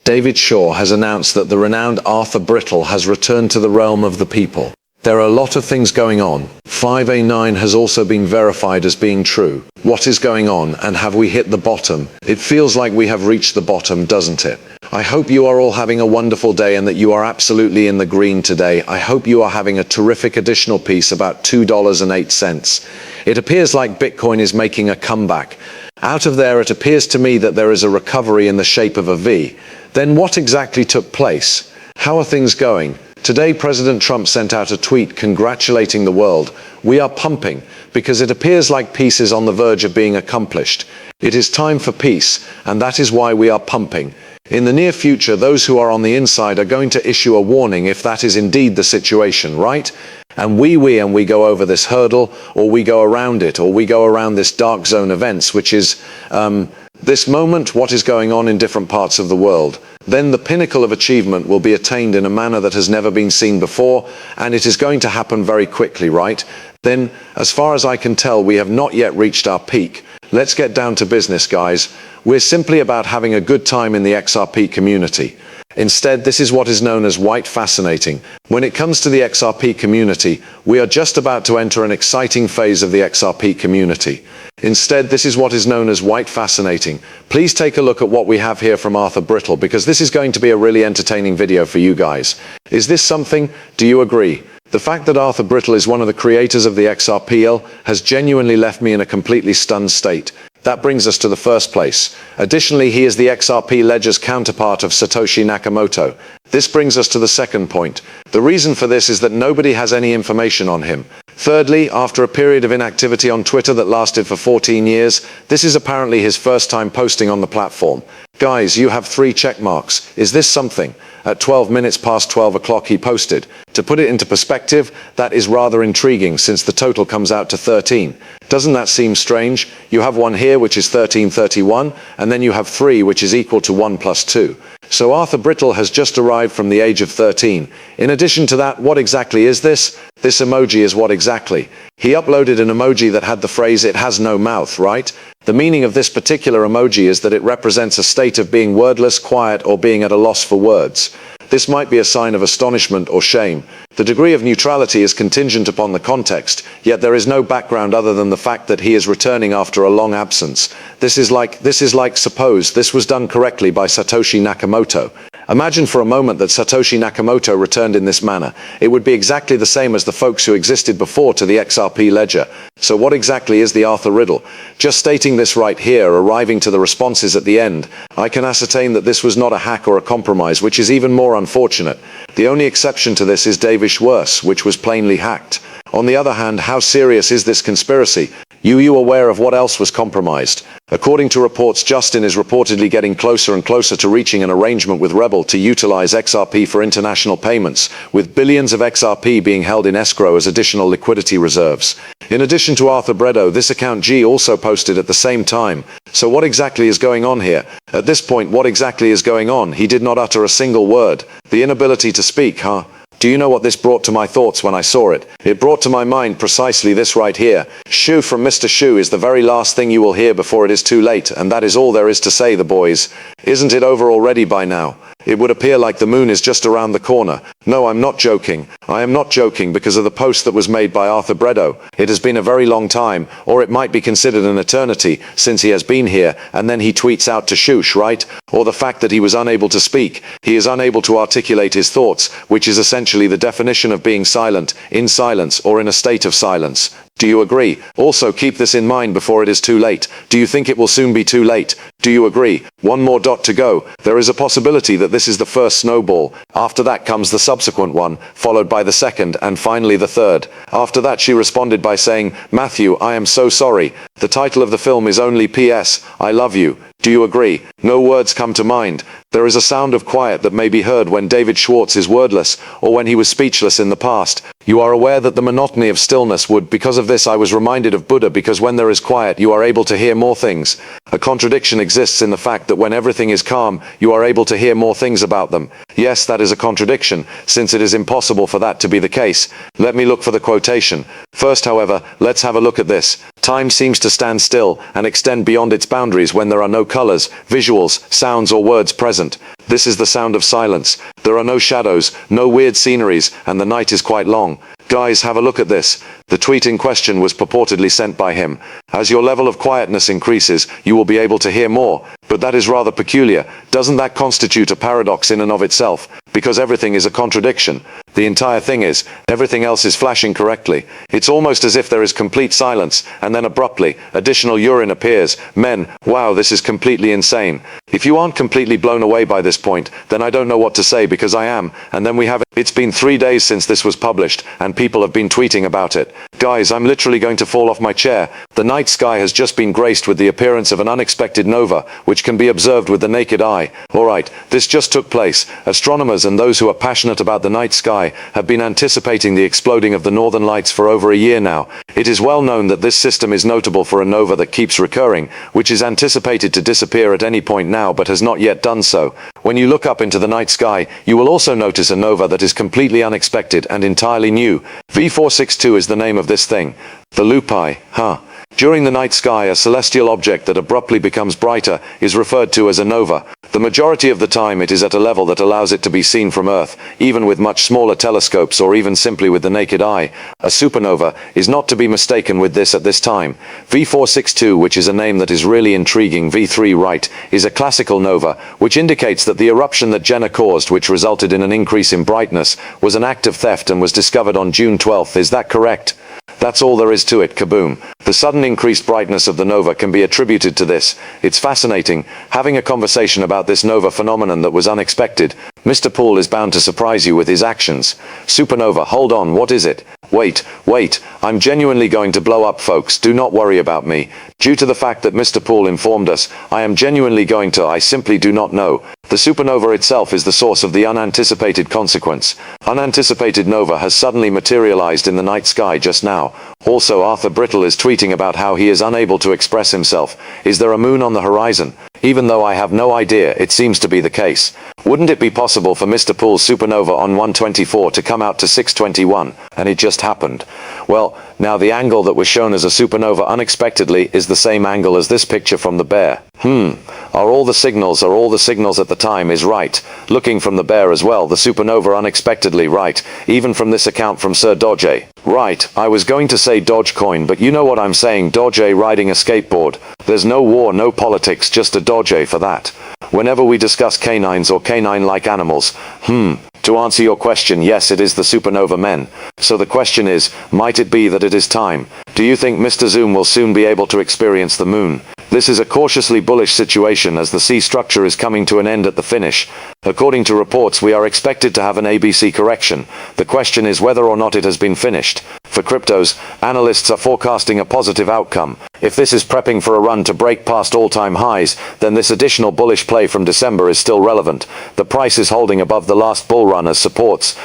David Shaw has announced that the renowned Arthur Brittle has returned to the realm of the people. There are a lot of things going on. 5A9 has also been verified as being true. What is going on, and have we hit the bottom? It feels like we have reached the bottom, doesn't it? I hope you are all having a wonderful day and that you are absolutely in the green today. I hope you are having a terrific additional piece, about $2.08. It appears like Bitcoin is making a comeback. Out of there, it appears to me that there is a recovery in the shape of a V. Then what exactly took place? How are things going? Today, President Trump sent out a tweet congratulating the world. We are pumping, because it appears like peace is on the verge of being accomplished. It is time for peace, and that is why we are pumping. In the near future, those who are on the inside are going to issue a warning if that is indeed the situation, right? And we go over this hurdle, or we go around it, or we go around this dark zone events, which is this moment, what is going on in different parts of the world. Then the pinnacle of achievement will be attained in a manner that has never been seen before, and it is going to happen very quickly, right? Then, as far as I can tell, we have not yet reached our peak. Let's get down to business, guys. We're simply about having a good time in the XRP community. Instead, this is what is known as white fascinating. When it comes to the XRP community, we are just about to enter an exciting phase of the XRP community. Instead, this is what is known as white fascinating. Please take a look at what we have here from Arthur Brittle, because this is going to be a really entertaining video for you guys. Is this something? Do you agree? The fact that Arthur Brittle is one of the creators of the XRPL has genuinely left me in a completely stunned state. That brings us to the first place. Additionally, he is the XRP ledger's counterpart of Satoshi Nakamoto. This brings us to the second point. The reason for this is that nobody has any information on him. Thirdly, after a period of inactivity on Twitter that lasted for 14 years, this is apparently his first time posting on the platform. Guys, you have 3 check marks. Is this something? At 12 minutes past 12 o'clock he posted. To put it into perspective, that is rather intriguing since the total comes out to 13. Doesn't that seem strange? You have 1 here which is 1331, and then you have 3 which is equal to 1 plus 2. So Arthur Brittle has just arrived from the age of 13. In addition to that, what exactly is this? This emoji is what exactly? He uploaded an emoji that had the phrase "it has no mouth," right? The meaning of this particular emoji is that it represents a state of being wordless, quiet, or being at a loss for words. This might be a sign of astonishment or shame. The degree of neutrality is contingent upon the context, yet there is no background other than the fact that he is returning after a long absence. This is like suppose this was done correctly by Satoshi Nakamoto. Imagine for a moment that Satoshi Nakamoto returned in this manner. It would be exactly the same as the folks who existed before to the XRP ledger. So what exactly is the Arthur riddle? Just stating this right here, arriving to the responses at the end, I can ascertain that this was not a hack or a compromise, which is even more unfortunate. The only exception to this is David Shaw's, which was plainly hacked. On the other hand, how serious is this conspiracy? You aware of what else was compromised? According to reports, Justin is reportedly getting closer and closer to reaching an arrangement with Rebel to utilize XRP for international payments, with billions of XRP being held in escrow as additional liquidity reserves. In addition to Arthur Brittle, this account G also posted at the same time. So what exactly is going on here? At this point, what exactly is going on? He did not utter a single word. The inability to speak, huh? Do you know what this brought to my thoughts when I saw it? It brought to my mind precisely this right here. Shoo from Mr. Shoo is the very last thing you will hear before it is too late, and that is all there is to say, the boys. Isn't it over already by now? It would appear like the moon is just around the corner. No, I'm not joking. I am not joking because of the post that was made by Arthur Brittle. It has been a very long time, or it might be considered an eternity, since he has been here, and then he tweets out to Shoosh, right? Or the fact that he was unable to speak. He is unable to articulate his thoughts, which is essentially the definition of being silent, in silence, or in a state of silence. Do you agree? Also keep this in mind before it is too late. Do you think it will soon be too late? Do you agree? One more dot to go. There is a possibility that this is the first snowball. After that comes the subsequent one, followed by the second, and finally the third. After that she responded by saying, "Matthew, I am so sorry. The title of the film is only P.S. I love you. Do you agree?" No words come to mind. There is a sound of quiet that may be heard when David Schwartz is wordless, or when he was speechless in the past. You are aware that the monotony of stillness would, because of this I was reminded of Buddha, because when there is quiet you are able to hear more things. A contradiction exists in the fact that when everything is calm, you are able to hear more things about them. Yes, that is a contradiction, since it is impossible for that to be the case. Let me look for the quotation. First, however, let's have a look at this. Time seems to stand still and extend beyond its boundaries when there are no colors, visuals, sounds or words present. This is the sound of silence. There are no shadows, no weird sceneries, and the night is quite long. Guys, have a look at this. The tweet in question was purportedly sent by him. As your level of quietness increases, you will be able to hear more. But that is rather peculiar. Doesn't that constitute a paradox in and of itself? Because everything is a contradiction. The entire thing is, everything else is flashing correctly. It's almost as if there is complete silence, and then abruptly, additional urine appears. Men, wow, this is completely insane. If you aren't completely blown away by this point, then I don't know what to say because I am. And then we have it. It's been 3 days since this was published, and people have been tweeting about it. Guys, I'm literally going to fall off my chair. The night sky has just been graced with the appearance of an unexpected nova, which can be observed with the naked eye. Alright, this just took place. Astronomers and those who are passionate about the night sky have been anticipating the exploding of the northern lights for over a year now. It is well known that this system is notable for a nova that keeps recurring, which is anticipated to disappear at any point now but has not yet done so. When you look up into the night sky, you will also notice a nova that is completely unexpected and entirely new. V462 is the name of this thing. The lupi, During the night sky, a celestial object that abruptly becomes brighter is referred to as a nova. The majority of the time it is at a level that allows it to be seen from Earth, even with much smaller telescopes or even simply with the naked eye. A supernova is not to be mistaken with this at this time. V462, which is a name that is really intriguing, V3 right, is a classical nova, which indicates that the eruption that Jenner caused, which resulted in an increase in brightness, was an act of theft and was discovered on June 12th. Is that correct? That's all there is to it, kaboom. The sudden increased brightness of the nova can be attributed to this. It's fascinating, having a conversation about this nova phenomenon that was unexpected. Mr. Poole is bound to surprise you with his actions. Supernova, hold on, what is it? Wait, I'm genuinely going to blow up, folks, do not worry about me. Due to the fact that Mr. Poole informed us, I am genuinely going to, I simply do not know. The supernova itself is the source of the unanticipated consequence. Unanticipated nova has suddenly materialized in the night sky just now. Also, Arthur Brittle is tweeting about how he is unable to express himself. Is there a moon on the horizon? Even though I have no idea, it seems to be the case. Wouldn't it be possible for Mr. Poole's supernova on 124 to come out to 621, and it just happened? Well, now the angle that was shown as a supernova unexpectedly is the same angle as this picture from the bear. Are all the signals at the time is right? Looking from the bear as well, the supernova unexpectedly right, even from this account from Sir Doge. Right, I was going to say Dogecoin, but you know what I'm saying, Doge riding a skateboard. There's no war, no politics, just a Doge for that. Whenever we discuss canines or canine-like animals, to answer your question, yes, it is the supernova men. So the question is, might it be that it is time? Do you think Mr. Zoom will soon be able to experience the moon? This is a cautiously bullish situation as the C structure is coming to an end at the finish. According to reports, we are expected to have an ABC correction. The question is whether or not it has been finished. For cryptos, analysts are forecasting a positive outcome. If this is prepping for a run to break past all-time highs, then this additional bullish play from December is still relevant. The price is holding above the last bull run as supports.